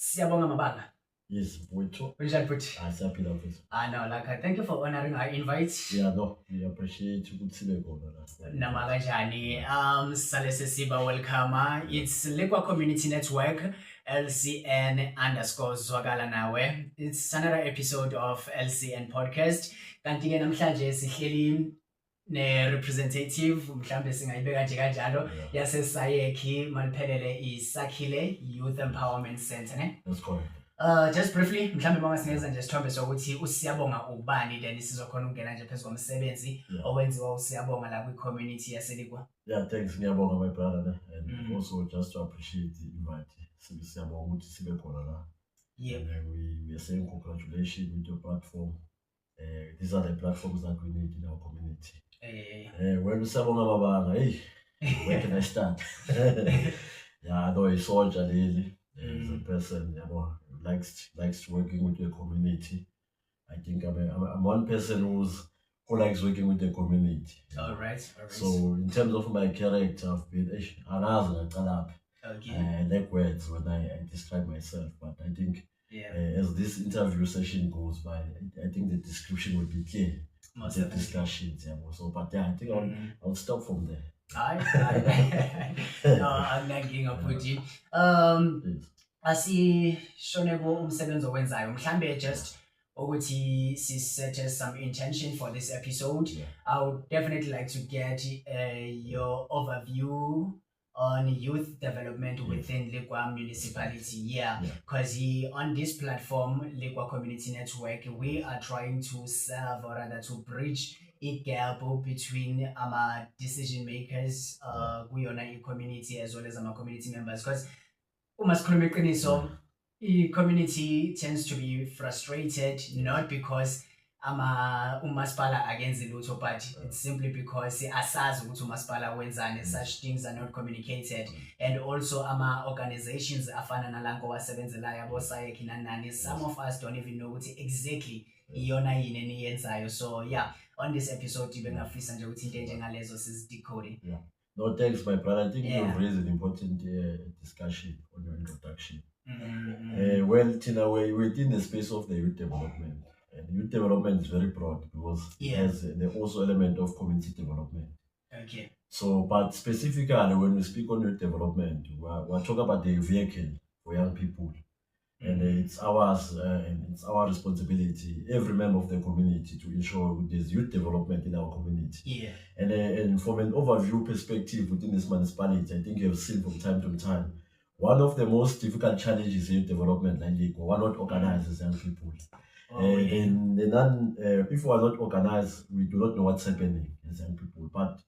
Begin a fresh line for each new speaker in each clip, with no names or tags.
Siyabonga Mabanga.
Yes, Boito.
Kunjani futhi?
Siyaphila futhi.
No, like thank you for honoring our invite.
Yeah, no, we appreciate ukuthi sibe khona la.
Nama kanjani? Sale sesiba welcome. It's Lekwa Community Network, LCN _ Zwakala Nawe. It's another episode of LCN podcast. Kanti ke namhlanje sihleli ne-representative mhlambe singayibeka nje kanjalo yase-SAYEC maliphelele iSakhile Youth Empowerment Center, ne?
That's correct.
Just briefly mhlambe mangasineza nje sithombe sokuthi uSiyabonga ubani then sizokhona ukungena nje phezulu komsebenzi owenziwa uSiyabonga la kwi-community yaseLikwa.
Yeah, thanks ngiyabonga my brother and also just to appreciate the invite. Siyabonga ukuthi sibe khona la.
Yep.
And we are saying congratulations with your platform. These are the platforms that we need in our community. When Siyabonga Mabanga, hey, where can I start? Yeah, I know a soldier really. As a person, likes working with the community. I think I'm one person who likes working with the community.
All right.
So in terms of my character, I've been I like words when I describe myself, but I think as this interview session goes by, I think the description will be clear.
Most
the discussions, So, but I think I'll stop from there.
No, I'm not giving up with you. Asishoneko umsebenzi owenzayo mhlambe just ukuthi set some intention for this episode. I would definitely like to get your overview on youth development within Lekwa municipality. Because on this platform, Lekwa Community Network, we are trying to serve or rather to bridge a gap between our decision makers, we on a community as well as our community members. Because community tends to be frustrated, not because umasipala against the lutho, but it's simply because asazi ukuthi umasipala wenzani, such things are not communicated. And also organizations afana nalango wasebenzela yabo SAYEC nani, some of us don't even know ukuthi exactly iyona yini eniyenzayo. So yeah, on this episode bengafisa nje ukuthi into njengalezo sizidecode.
No, thanks, my brother. I think you've raised an important discussion on your introduction. Well, Tina, we're within the space of the youth development. And youth development is very broad because it has the also element of community development.
Okay.
So, but specifically, when we speak on youth development, we're talking about the vehicle for young people. And it's ours, and it's our responsibility, every member of the community, to ensure there's youth development in our community. And from an overview perspective within this municipality, I think you have seen from time to time, one of the most difficult challenges in youth development, we're not organized as young people. If we are not organized, we do not know what's happening as young people. But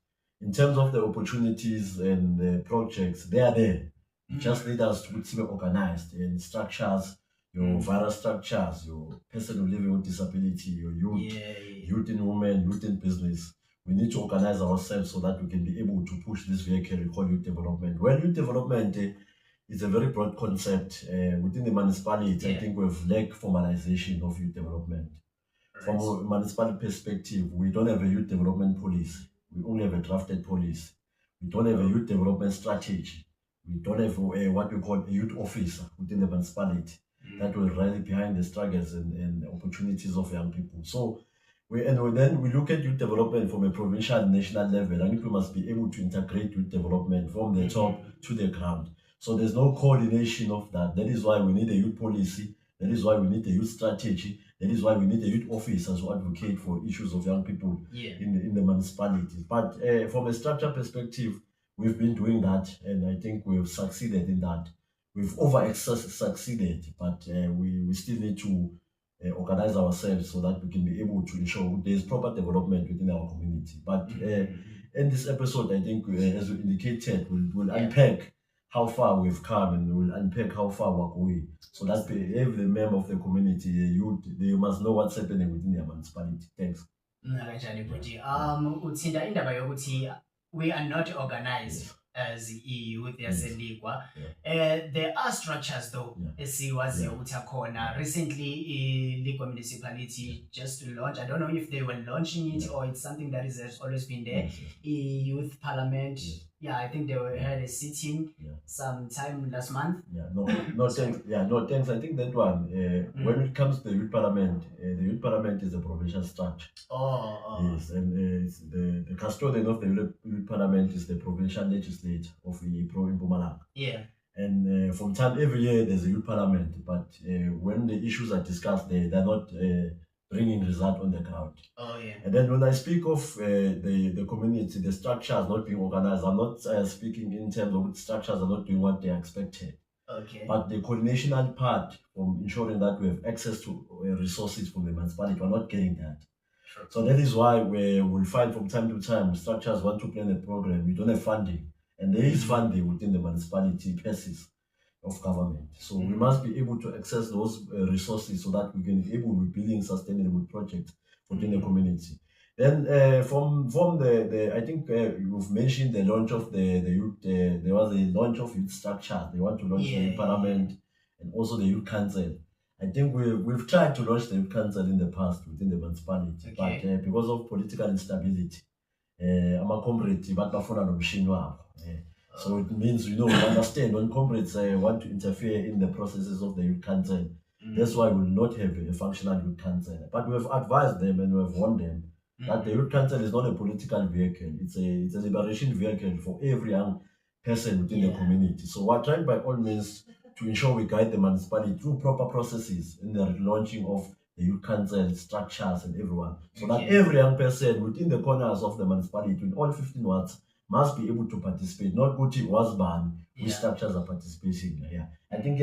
in terms of the opportunities and the projects, they are there. Just need us to be organized in structures, your various structures, your person living with disability, your youth, youth in women, youth in business. We need to organize ourselves so that we can be able to push this vehicle we call youth development. Well, youth development is a very broad concept. Within the municipality, I think we've lacked formalization of youth development. From a municipal perspective, we don't have a youth development policy. We only have a drafted policy. We don't have a youth development strategy. We don't have what we call a youth officer within the municipality that will rally behind the struggles and opportunities of young people. So, then we look at youth development from a provincial and national level, and we must be able to integrate youth development from the top to the ground. So there's no coordination of that. That is why we need a youth policy. That is why we need a youth strategy. That is why we need a youth officers who advocate for issues of young people in the municipalities. But from a structure perspective, we've been doing that, and I think we've succeeded in that. We've succeeded, but we still need to organize ourselves so that we can be able to ensure there's proper development within our community. But in this episode, I think, as we indicated, we'll unpack how far we've come, and we'll unpack how far we're going, so that every member of the community, youth, they must know what's happening within their municipality. Thanks.
Uthinta indaba yokuthi we are not organized as youth yaseLikwa. There are structures though esiwaziyo ukuthi akhona. Recently Likwa municipality just launched, I don't know if they were launching it or it's something that has always been there, youth parliament Yeah, I think they had a sitting sometime last month.
Thanks. I think that one, when it comes to the youth parliament is a provincial structure. Yes, and it's the custodian of the youth parliament is the provincial legislature of the Pro Mpumalanga.
Yeah.
And from time every year there's a youth parliament, but when the issues are discussed, they're not bringing result on the ground. And then when I speak of the community, the structures not being organized, I'm not speaking in terms of structures are not doing what they expected. But the coordinational part from ensuring that we have access to resources from the municipality, we're not getting that.
Sure.
So that is why we will find from time to time structures want to plan a program, we don't have funding. And there is funding within the municipality pieces of government. So we must be able to access those resources so that we can be able to building sustainable projects within the community. Then from the I think you've mentioned the launch of the youth. There was a launch of youth structure. They want to launch the youth parliament and also the youth council. I think we've tried to launch the youth council in the past within the municipality, but because of political instability, ama-comrades batafuna nomshini wabo. So it means, we understand when comrades want to interfere in the processes of the youth council, that's why we will not have a functional youth council. But we have advised them and we have warned them that the youth council is not a political vehicle. It's a liberation vehicle for every young person within the community. So we're trying by all means to ensure we guide the municipality through proper processes in the launching of the youth council structures and everyone. So that every young person within the corners of the municipality, in all 15 wards, must be able to participate, not go to Wasban, which structures are participating. I think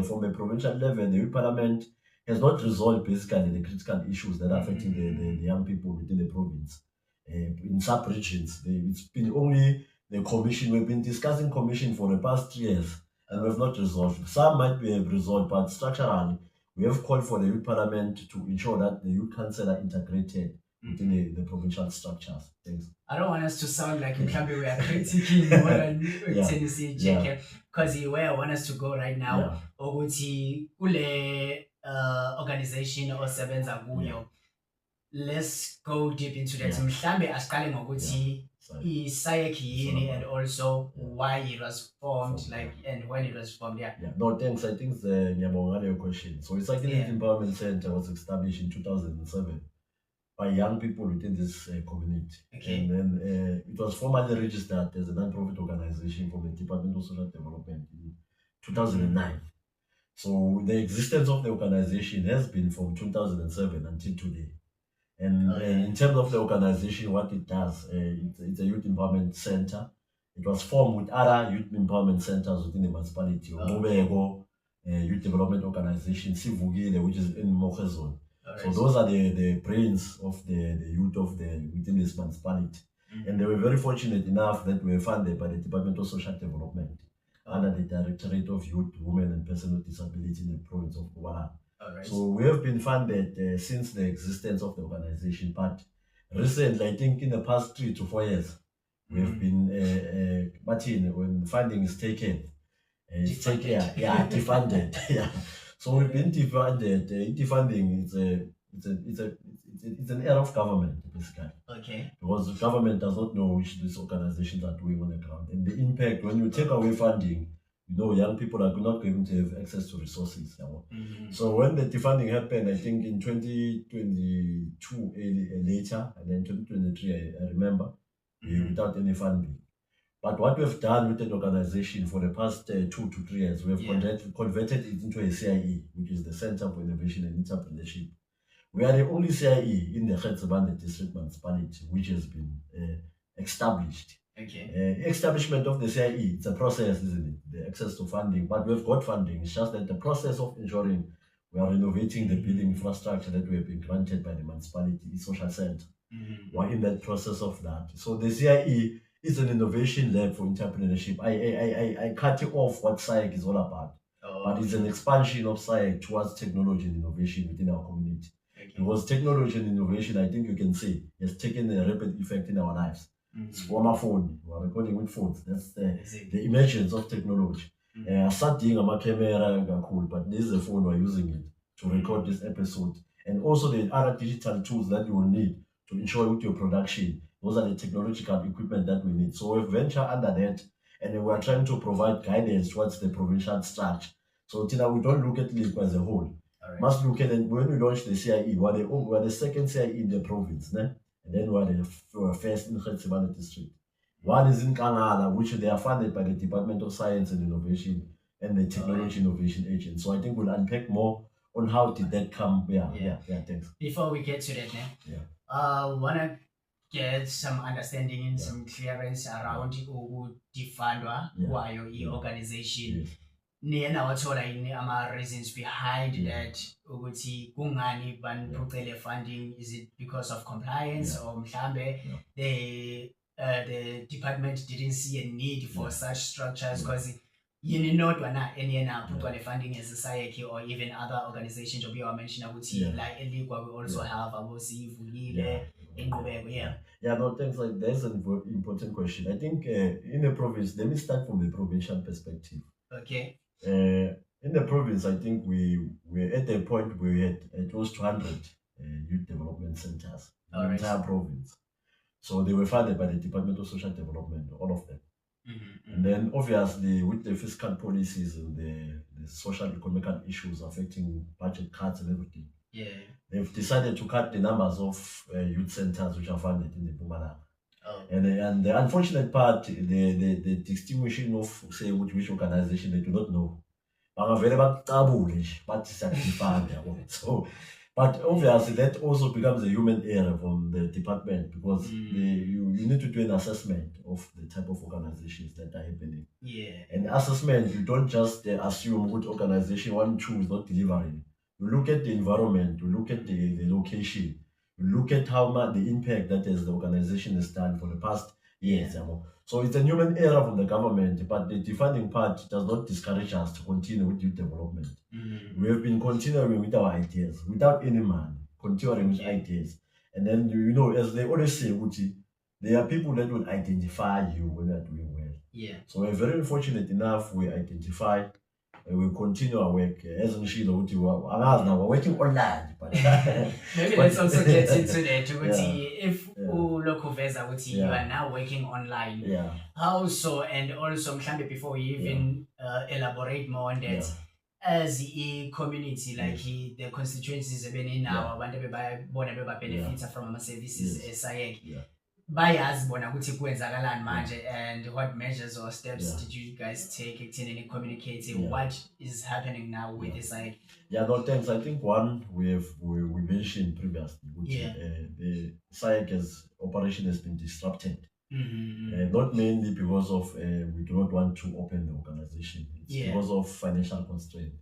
from a provincial level, the youth parliament has not resolved basically the critical issues that are affecting the young people within the province. In sub-regions, it's been only the commission. We've been discussing commission for the past 3 years and we have not resolved. Some might be resolved, but structurally, we have called for the youth parliament to ensure that the youth council are integrated within the provincial structures. Thanks.
I don't want us to sound like we are critiquing more than Tennessee JK, because where I want us to go right now, Oguti Ule organization or sevenza kuyo. Let's go deep into that. Mhlambe asqale ngokuthi i-SAYEC yini and also why it was formed, and when it was formed.
No, thanks. I think the Nyamongane question. So it's like the Youth Empowerment Center was established in 2007 by young people within this community. And then it was formally registered as a non-profit organization from the Department of Social Development in 2009. So the existence of the organization has been from 2007 until today. And in terms of the organization, what it does, it's a youth empowerment center. It was formed with other youth empowerment centers within the municipality. Youth development organization, Sivugile, which is in Mokhezon. So those are the brains of the youth of within this municipality. And they were very fortunate enough that we were funded by the Department of Social Development under the Directorate of Youth, Women and Persons with Disability in the province of Mpumalanga. So we have been funded since the existence of the organization, but recently, I think in the past 3 to 4 years, we have been, when funding is taken, defunded. So we've been defunded. Defunding it's an error of government, basically. Because the government does not know which these organizations are doing on the ground. And the impact, when you take away funding, young people are not going to have access to resources. So when the defunding happened, I think in 2022 later, and then 2023, I remember, without any funding. But what we've done with the organization for the past 2 to 3 years, we have converted it into a CIE, which is the Center for Innovation and Entrepreneurship. We are the only CIE in the Gauteng District Municipality which has been established. Establishment of the CIE, it's a process, isn't it? The access to funding, but we've got funding. It's just that the process of ensuring we are renovating the building infrastructure that we have been granted by the municipality, the social center. We're in that process of that. So the CIE is an innovation lab for entrepreneurship. I cut it off what SAYEC is all about, but it's an expansion of SAYEC towards technology and innovation within our community. Because technology and innovation, I think you can say, has taken a rapid effect in our lives. It's from our phone. We're recording with phones. That's the emergence of technology. I started doing a camera, cool, but this is a phone we're using it to record this episode. And also the other digital tools that you will need to ensure with your production. Those are the technological equipment that we need. So we venture under that, and we are trying to provide guidance towards the provincial structure. So Tina, we don't look at LIP as a whole.
Alright.
Must look at it when we launched the CIE. We're the second CIE in the province, ne? And then we're the first in Khetsibane district. One is in Kangala, which they are funded by the Department of Science and Innovation and the Technology Innovation Agency. So I think we'll unpack more on how did that come. Yeah, thanks.
Before we get to that, wanna get some understanding and some clearance around ukudefundwa kwayo i-organization.
Yes.
Niyena wathola yini ama-reasons behind that ukuthi kungani baniphucele funding? Is it because of compliance or mhlambe the department didn't see a need for such structures? Because yini nodwa na eniyena phucwa le funding as a SAYEC or even other organizations obiya wamention ukuthi like eLikwa we also have abosivulile inqubeko.
No, thanks. Like that's an important question. I think in the province, let me start from the provincial perspective.
Okay.
In the province, I think we're at a point where we had close to 200 youth development centers in the entire province. So they were funded by the Department of Social Development, all of them. And then obviously with the fiscal policies and the social economical issues affecting budget cuts and everything, they've decided to cut the numbers of youth centers which are funded in the Mpumalanga. And the unfortunate part, the distinguishing of say which organization they do not know. So, but obviously that also becomes a human error from the department because you need to do an assessment of the type of organizations that are happening. And assessment, you don't just assume what organization 1, 2 is not delivering. You look at the environment, you look at the location, you look at how much the impact that the organization has done for the past years. So it's a human error from the government, but the defunding part does not discourage us to continue with youth development. We have been continuing with our ideas without any money, continuing with ideas. And then, as they always say, Uchi, there are people that will identify you when you're doing well. So we're very fortunate enough, we identify and we continue our work. As in Sheila, we're working online. But
maybe let's also get into that. If you are now working online, how so? And also, before we even elaborate more on that, as a community, like the constituencies in now, benefits from our services as SAYEC. Bayazi bona ukuthi kwenzakalani manje and what measures or steps did you guys take in communicating what is happening now with the site?
No, thanks. I think one we mentioned previously, the SAYEC's operation has been disrupted. Not mainly because of we do not want to open the organization. It's because of financial constraint.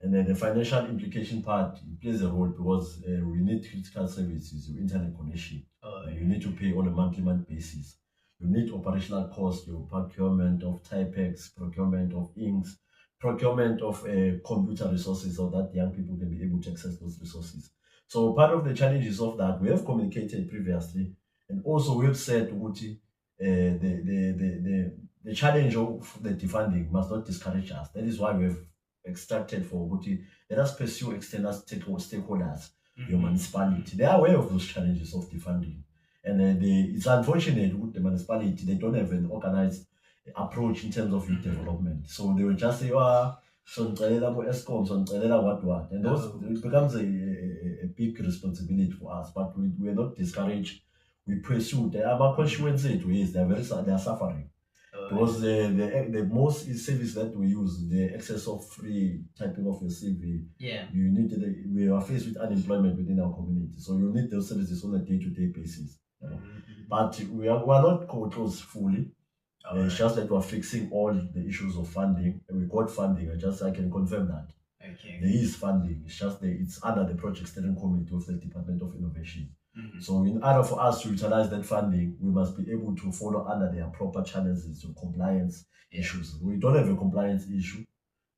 And then the financial implication part plays a role because we need critical services, your internet connection. You need to pay on a month basis. You need operational costs, your procurement of Typex, procurement of inks, procurement of computer resources so that young people can be able to access those resources. So part of the challenges of that, we have communicated previously, and also we have said, Uchi, the challenge of the defunding must not discourage us. That is why we have extracted for Uchi. Let us pursue external stakeholders, your municipality. They are aware of those challenges of defunding. And it's unfortunate with the municipality, they don't have an organized approach in terms of youth development. So they will just say, what. And those, it becomes a big responsibility for us. But we're not discouraged. We pursue. Our constituency is they are suffering. Because the most service that we use, the excess of free typing of your CV, we are faced with unemployment within our community. So you need those services on a day-to-day basis. But we are not closed fully. It's just that we're fixing all the issues of funding. And we got funding. I can confirm that. There is funding. It's just it's under the project steering committee of the Department of Innovation. So in order for us to utilize that funding, we must be able to follow under their proper challenges of compliance issues. We don't have a compliance issue.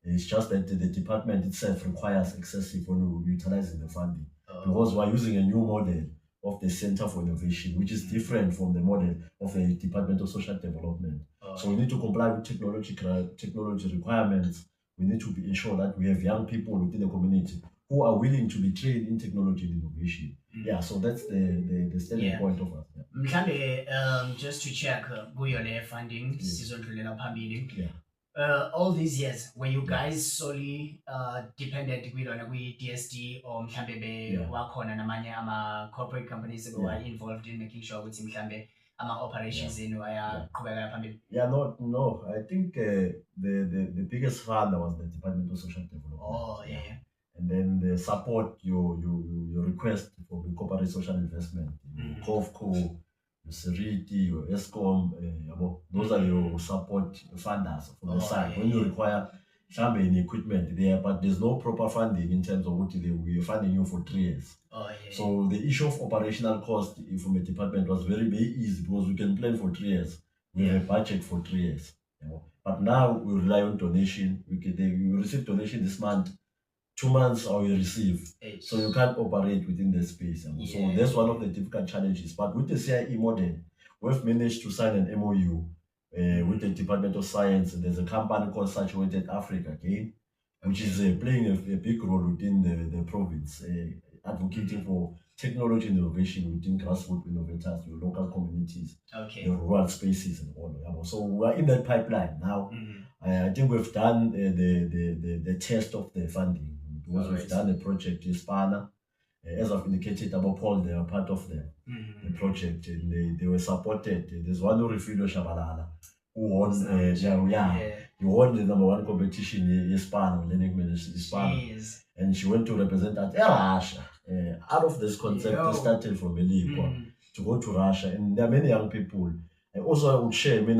It's just that the department itself requires excessive when we're utilizing the funding. Because we're using a new model of the Center for Innovation, which is different from the model of the Department of Social Development. So we need to comply with technology requirements. We need to ensure that we have young people within the community who are willing to be trained in technology and innovation. Yeah, so that's the standing point of us. Yeah.
Mhlambe just to check kuyo le funding sizodlulela phambili.
Yeah.
All these years were you guys solely dependent kwilona kwi-DSD or mhlambe wakhona namanye ama corporate companies that were involved in making sure ukuthi mhlambe ama operations enu ayaqhubeka phambili?
Yeah, no. I think the biggest funder was the Department of Social Development.
Oh, yeah.
And then the support you request for the corporate social investment, COFCO, your Seriti, your ESCOM, those are your support funders from the side. When you require some equipment there, but there's no proper funding in terms of what we are funding you for 3 years. So the issue of operational cost from the department was very easy because we can plan for 3 years. We have a budget for 3 years. But now we rely on donation. We receive donation this month. 2 months or you receive, so you can't operate within the space. So that's one of the difficult challenges. But with the CIE model, we've managed to sign an MOU with the Department of Science, and there's a company called Saturated Africa again, which is playing a big role within the province, advocating for technology and innovation within grassroots innovators, your local communities, your rural spaces, and all. So we're in that pipeline now. I think we've done the test of the funding. We've done a project in Spana. As I've indicated, about Paul, they are part of the project, and they were supported. There's one Refilio Shabalala who won. He won the #1 competition in Spana, learning ministry Spana, and she went to represent at Russia. Out of this concept, they started from Belize to go to Russia, and there are many young people. And also, I would share, in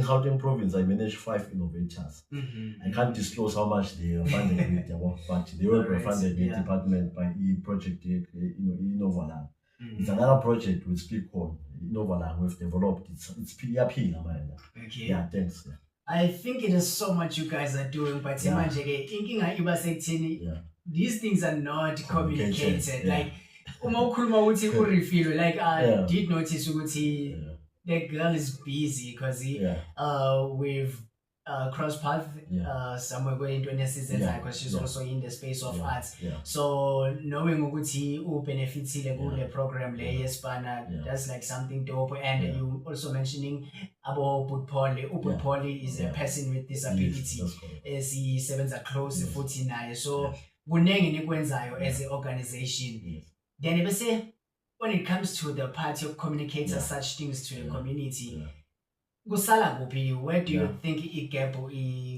Gauteng province, I manage 5 innovators. I can't disclose how much they are funded with, but they were funded with department by project Innovalang. It's another project we speak on Innovalang. We've developed. It's PRP. Yeah, thanks.
I think it is so much you guys are doing, but these things are not communicated. Like, like I did notice the girl is busy because we've cross path somewhere going into season because she's also in the space of arts. So knowing ukuthi benefits the program that's like something dope. And you also mentioning about Uput Poli is a person with disability. He seven's close 49. So kunengi nikwenzayo as an organization. Then they say when it comes to the part of communicating such things to the community, where do you think it gap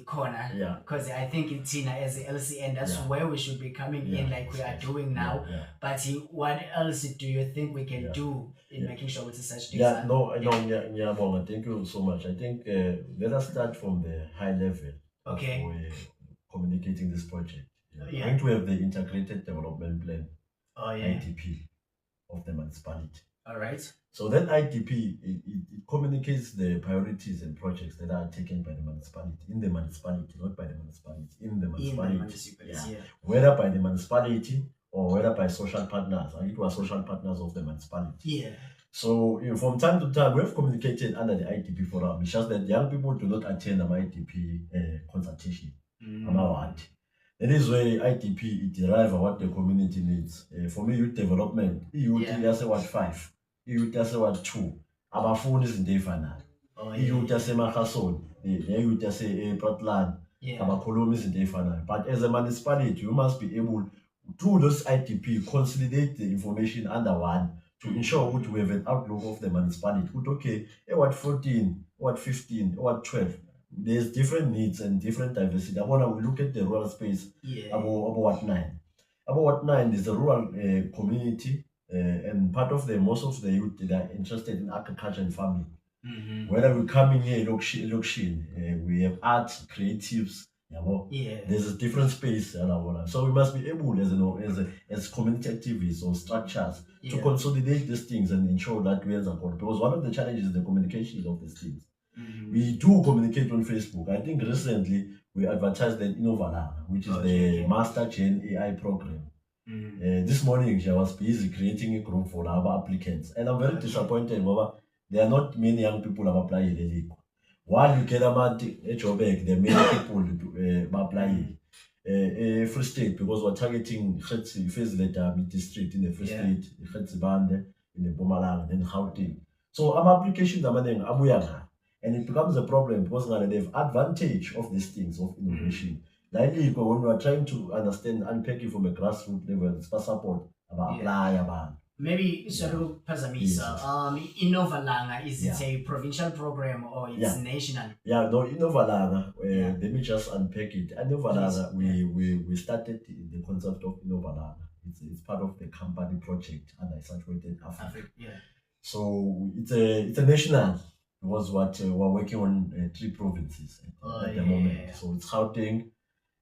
corner? Because I think it's Tina as a LCN, that's where we should be coming in like we are doing now. But what else do you think we can do in making sure with such things?
Thank you so much. I think let us start from the high level of communicating this project. I think we have the integrated development plan, IDP. Of the municipality.
All right.
So that IDP, it communicates the priorities and projects that are taken by the municipality, in the municipality, not by the municipality, in the municipality. Whether by the municipality or whether by social partners. And it was social partners of the municipality. So from time to time, we have communicated under the IDP forum. It's just that young people do not attend the IDP consultation. That is where IDP derive what the community needs. For me, youth development, youth that's what 5, youth that's what 2. Our phone is in the final. Youth that's a Makason, youth that's a Portland, our column is in the final. But as a municipality, you must be able through those IDP consolidate the information under one to ensure that we have an outlook of the municipality. Okay, what 14, what 15, what 12. There's different needs and different diversity. I want to look at the rural space. About what 9. About what 9 is the rural community, and part of most of the youth that are interested in agriculture and farming. Whether we come in here, we have art, creatives. There's a different space. So we must be able, as community activists or structures, to consolidate these things and ensure that we are supported. Because one of the challenges is the communication of these things. We do communicate on Facebook. I think recently we advertised the Innovalang, which is the Master Gen AI program. This morning I was busy creating a group for our applicants, and I'm very disappointed. There are not many young people who have applied the league. While you get a job, there are many people applying. Free State, because we're targeting Fezile district in the Free State, Bande in the Mpumalanga, then Gauteng. So applications are and it becomes a problem because they have advantage of these things of innovation. Likely when we are trying to understand, unpacking from a grassroots level, it's for support about apply about.
Maybe Shadow Pazamisa, Innovalanga, is it a provincial program or it's national?
Yeah, no, Innovalanga, let me just unpack it. Innovalanga, we started the concept of Innovalanga. It's part of the company project under Saturated Africa. So it's a national. Was what we're working on 3 provinces at the moment. So it's Gauteng,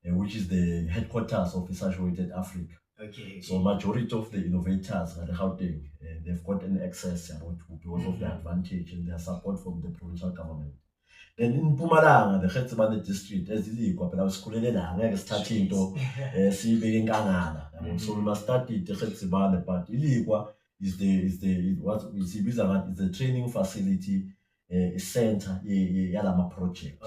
which is the headquarters of Saturated Africa.
Okay.
So majority of the innovators at Gauteng, they've got an access because of the advantage and their support from the provincial government. Then in Mpumalanga, the Gauteng district, as the starting to so we must start it but is the training facility center yalama project.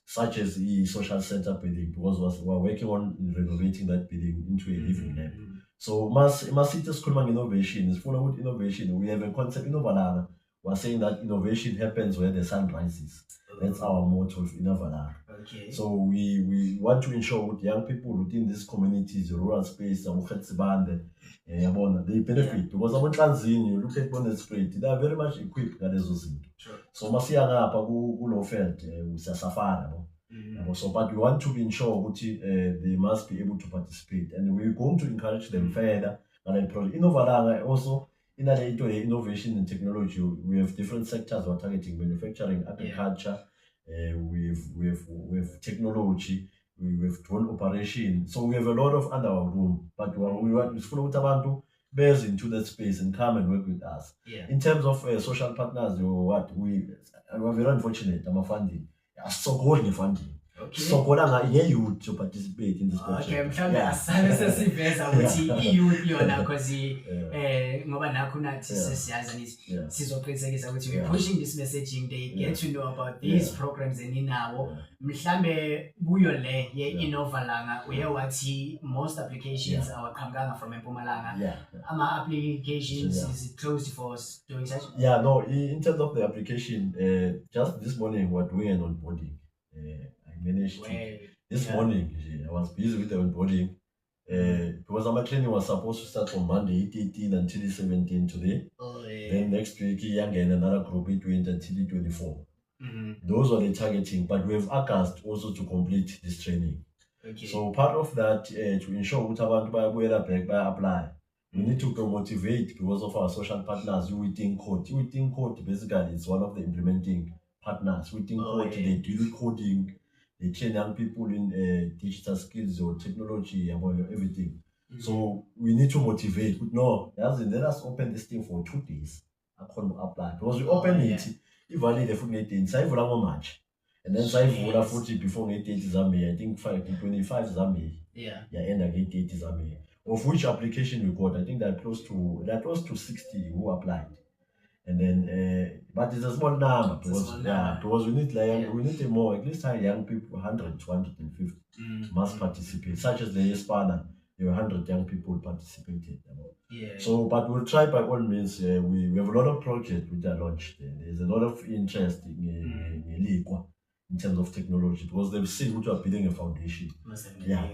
Such as the social center building, because we're working on renovating that building into a living lab. So Masitas Kulmang innovation is full of innovation. We have a concept Innovalanga. We're saying that innovation happens where the sun rises. That's our motto of Innovalanga.
Okay.
So we want to ensure that young people within these communities, the rural space, they benefit because I'm Tanzania, you look at Bonnet Street, they are very much equipped at those things. So Masianga Pagu felt Safari. So but we want to ensure that they must be able to participate, and we're going to encourage them further. And Innovalanga also in innovation and technology, we have different sectors we're targeting: manufacturing, agriculture, with technology, with drone operation. So we have a lot of under our room, but we want to follow Tabantu bears into that space and come and work with us. In terms of social partners, we are very unfortunate. I'm a funding. So holding funding. So you to participate in this project.
Okay, mhlawumbe asale siveza ukuthi i-youth yona because ngoba nakho nathi sesiyazi sizoqinisekisa ukuthi we're pushing this messaging, they get to know about these programs eninawo. Mhlawumbe kuyo le ye-Innovalanga uye wathi most applications awaqhamukanga from Mpumalanga. Ama applications is closed for doing such?
Yeah, no, in terms of the application, just this morning we're doing an onboarding. Managed to. This morning, I was busy with the onboarding because our training was supposed to start from Monday 18 until 17 today. Then next week, young and another group 20 until 24. Those are the targeting, but we have August also to complete this training. So part of that to ensure we apply. We need to motivate because of our social partners. We think code basically is one of the implementing partners. We think code, they do coding. They train young people in digital skills or technology about everything. So we need to motivate. No, let us open this thing for 2 days. I can't apply because we open it. If valid the food inside for how much, and then side for 40 before 8 Zambia. I think 25 Zambia. End of 8 Zambia. Of which application we got, I think they're close to 60 who applied. And then, but it's a small number because we need more, at least young people, 100 to 150 must participate, such as the Espana, there were 100 young people participated. So, but we'll try by all means. We have a lot of projects which are launched. There's a lot of interest in terms of technology because they've seen which are building a foundation.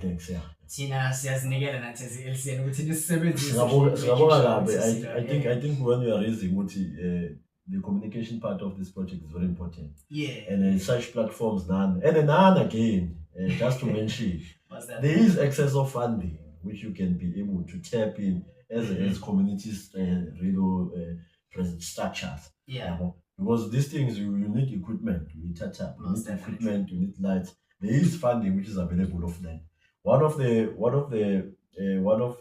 Thanks.
Tina siyazinikela nathi LCN ukuthi nisebenzise.
I think when you are raising the communication part of this project is very important. And such platforms and again, just to mention, there is excess of funding which you can be able to tap in as communities structures. Because these things you need equipment, you need equipment, you need lights. There is funding which is available of that. One of the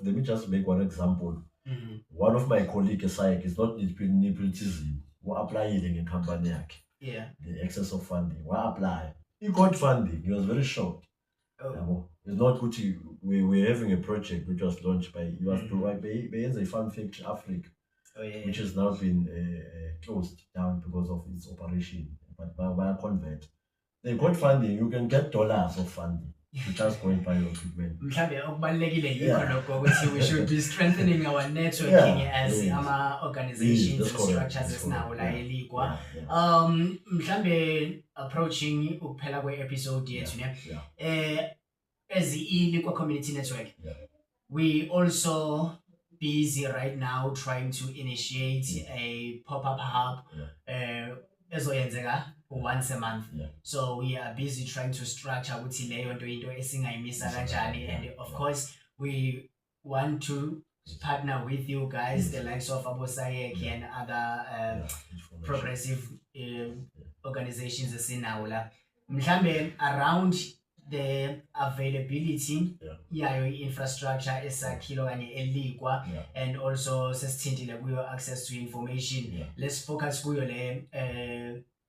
let me just make one example. One of my colleagues is not nepotism. We apply in a company. The excess of funding. We apply. He got funding. He was very shocked. It's not good. We're having a project which was launched by a Fun Factory Africa, which has now been closed down because of its operation. But by a convert, they got funding. You can get dollars of funding. to just go and buy your equipment.
Mhlambe okubalekile yikho lokho ukuthi we should be strengthening our networking as ama organizations and structures esinawo la eLikwa. Mhlambe approaching ukuphela kwe-episode yethu ne as iLikwa Community Network, we also busy right now trying to initiate a pop-up hub ezoyenzeka once a month. So we are busy trying to structure ukuthi leyo nto into esingayimisa kanjani, and of course we want to partner with you guys, the likes of Abosayeki and other progressive organizations esinawo la. Mhlambe around the availability yayo infrastructure esakhilo kanye eLikwa, and also sesithintile kuyo access to information. Let's focus kuyo le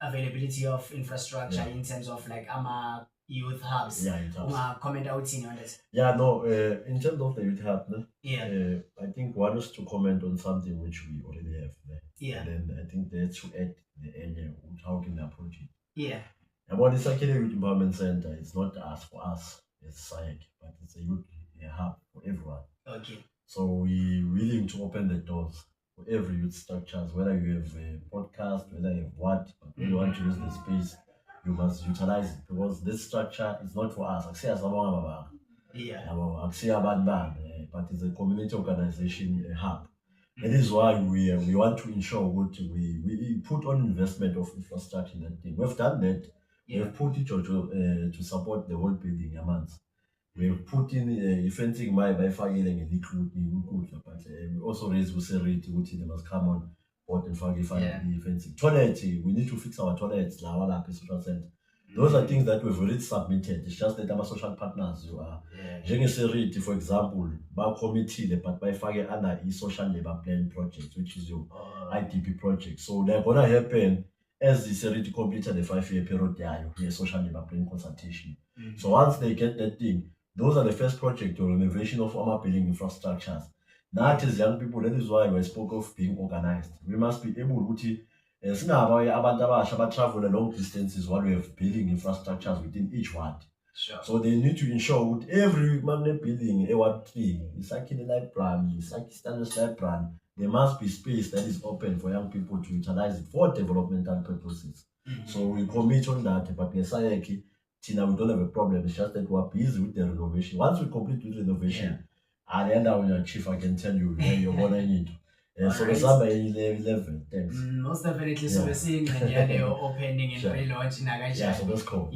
availability of infrastructure in terms of like ama youth hubs. Comment out on this.
In terms of the youth hub, I think one is to comment on something which we already have. And then I think that's to add the area how can we approach it. About the Sakile Youth Empowerment Center, it's not for us as SAYEK, but it's a youth hub for everyone. So we're willing to open the doors for every youth structures, whether you have a podcast, whether you have what, but when you want to use the space, you must utilize it, because this structure is not for us. But it's a community organization, a hub. That is why we want to ensure we put on investment of infrastructure in that thing. We've done that. We have put it to support the whole building a month. We have put in fencing by filing a liquid, but we also raise Useriti, which they must come on board and fencing. Toilet, we need to fix our toilets, social center. Those are things that we've already submitted. It's just that our social partners, you are. Seriti, for example, by committee, but by filing under social labor plan project, which is your IDP project. So they're gonna happen as the Seriti completed the 5-year period there, your social labor plan consultation. So once they get that thing, those are the first project or renovation of our building infrastructures. That is young people, that is why we spoke of being organized. We must be able to travel a long distances while we have building infrastructures within each ward. So they need to ensure that every magnet building, a ward 3, it's like in the library, it's like standard library. There must be space that is open for young people to utilize it for developmental purposes. So we commit on that, but Sayeki, Tina, we don't have a problem. It's just that we're busy with the renovation. Once we complete with renovation, at the end of your chief, I can tell you when you're gonna need. So the summer 11, thanks.
Most definitely. So we're seeing the opening and pre-launch.
So that's cool.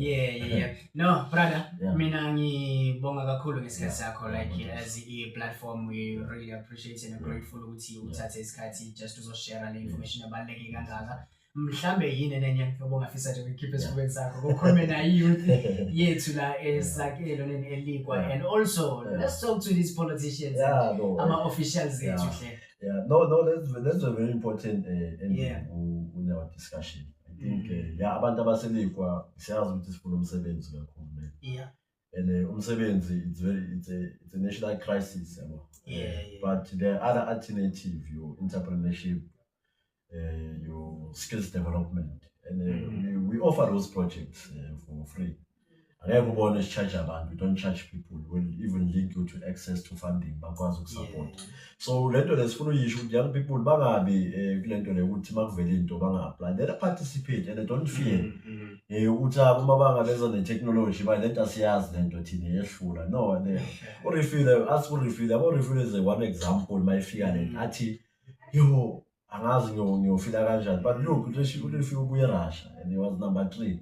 No, brother, mina ngibonga kakhulu ngesikhathi sakho, like as a platform we really appreciate and are grateful ukuthi uthathe isikhathi just uzoshare le information ebaluleke kangaka. Mhlambe yini nenye obongafisa nje ukhiphe esifubeni sakho ukukhuluma na youth yethu la eSakelo neLikwa, and also let's talk to these politicians, ama officials zethu hle.
That's a very important in our discussion. I think abantu abaseLikwa siyazi ukuthi sifuna umsebenzi kakhulu. And umsebenzi, it's a national crisis, but there are other alternatives, your entrepreneurship, your skills development, and we offer those projects for free. We don't charge people. We'll even link you to access to funding, support. So let's follow young people they participate and they don't fear. The technology, but let us no, refill is one example, my fear you but look, if you Russia, and he was number 3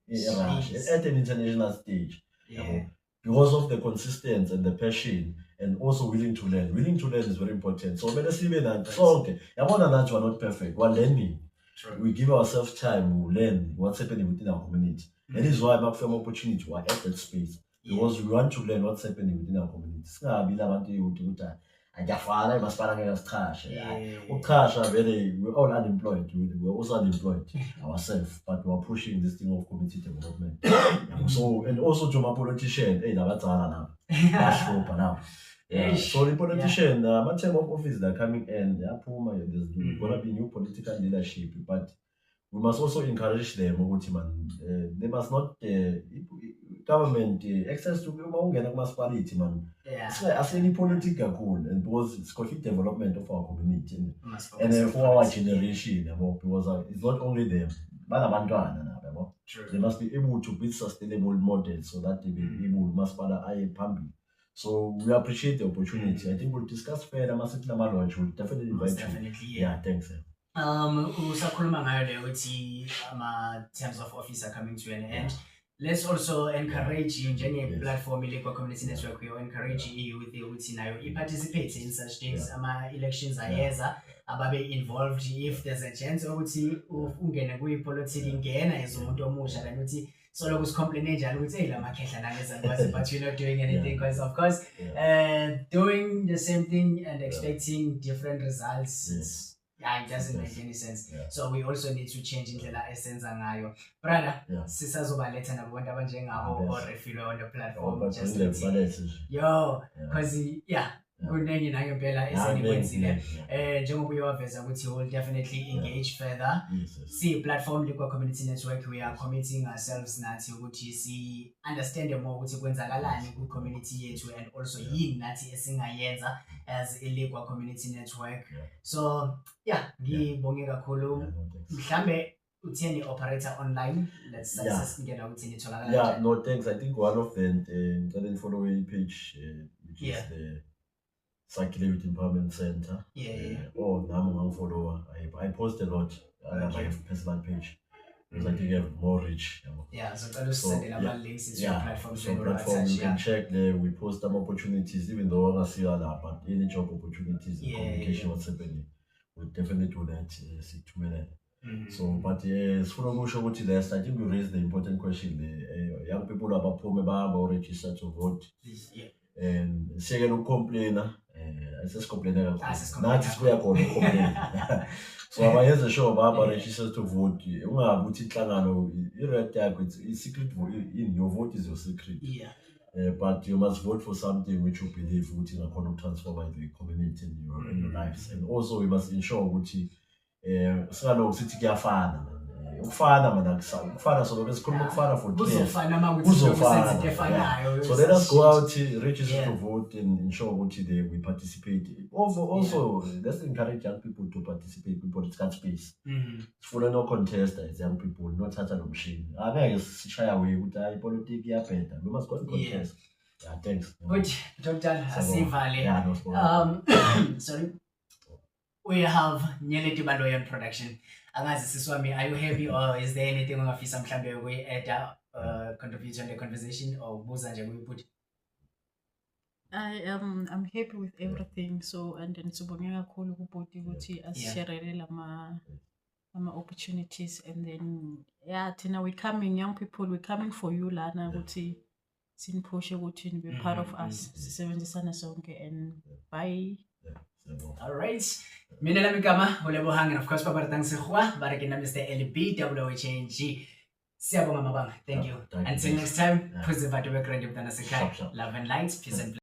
at an international stage. Because of the consistency and the passion, and also willing to learn. Willing to learn is very important. So let's see that. So okay, I want that you are not perfect. We're learning. We give ourselves time. We learn what's happening within our community. That is why I'm for opportunity to at that space, because we want to learn what's happening within our community. We're all unemployed. We're also unemployed ourselves, but we're pushing this thing of community development. So, and also to my politician, so the politician, my term of office they're coming in, there's gonna be new political leadership, but we must also encourage them. They must not government access to uma ungena kumasipality man.
Yeah.
Aseni politics kakhulu, and because it's conflict development of our community
Must
and
focus on
for our
quality.
generation, because it's not only them, but abantwana nabo.
True.
They must be able to build sustainable models so that they be able masipala aye phambili. So we appreciate the opportunity. I think we'll discuss further. Launch. We'll definitely invite
Most
you.
definitely,
Yeah, thanks.
Usakhuluma ngayo le ukuthi terms of office are coming to an end. Let's also encourage you njenge platform ilekwa community network, we encourage you with ukuthi nayo participate in such things. Elections ayeza ababe involved. If there's a chance ukuthi ungene kuyi politics ingena as umuntu omusha kanti uthi solo kusicomplain njalo ukuthi hey lamakhehla nalezanto but you're not doing anything, because of course doing the same thing and expecting different results, it doesn't make any sense. So we also need to change indlela esenza ngayo. Brother, sisazobaletha nabantu abanjengabo or refile on the platform just to because kunengi nayo impela esenikwenzile. Njengoba uyawaveza ukuthi we'll definitely engage further. See platform likwa community network, we are committing ourselves nathi ukuthi si understand more ukuthi kwenzakalani ku community yethu, and also yini nathi esingayenza as ilikwa community network. So ngibonge kakhulu. Mhlambe utheni operator online, let's success ngena ukuthi nitholakala.
No thanks. I think one of them can follow a page which is the Circulate Empowerment Center. Now follow. I post a lot on my personal page because I think you have more reach.
So send about links into your platform.
So platform you can check there. We post some opportunities, even though I see a lot, but any job opportunities in communication, what's happening, we'll definitely do that. So, but yes, for the I think we raised the important question. Young people are register to vote. And second complain. I just complain. Not is where I complain. So I have a show about register to vote. It's secret vote. Your vote is your secret. But you must vote for something which you believe would transform the community in your lives. And also we must ensure ukuthi ukufana so besikhuluma ukufana for 3 years so let us go out, register to vote, and ensure ukuthi we participate. Also let's encourage young people to participate in political space. Sifuna no contest as young people, not such an option. Angeke sishaya away ukuthi hayi politics iyabheda. We must go and contest. Thanks.
Good. Dr. Asivale. Sorry. We have Nyele Tibaloyan production. Angazi siswami, are you happy, or is there anything ongafisa mhlambe we add contribute on the conversation, or buza nje kuyiput?
I'm happy with everything. So and then sibonge kakhulu kubhodi ukuthi asisharele lama opportunities, and then thina we coming, young people, we coming for you lana ukuthi sinipushe ukuthi be part of us, sisebenzisana sonke, and bye.
All right. Mina lami kama ulebohang, and of course paparatang sehwa barakina Mr. LB WHNG. Siyabonga mabanga. Thank you. Until next time, phuze batho begrand mntana sekhaya. Love and light, peace and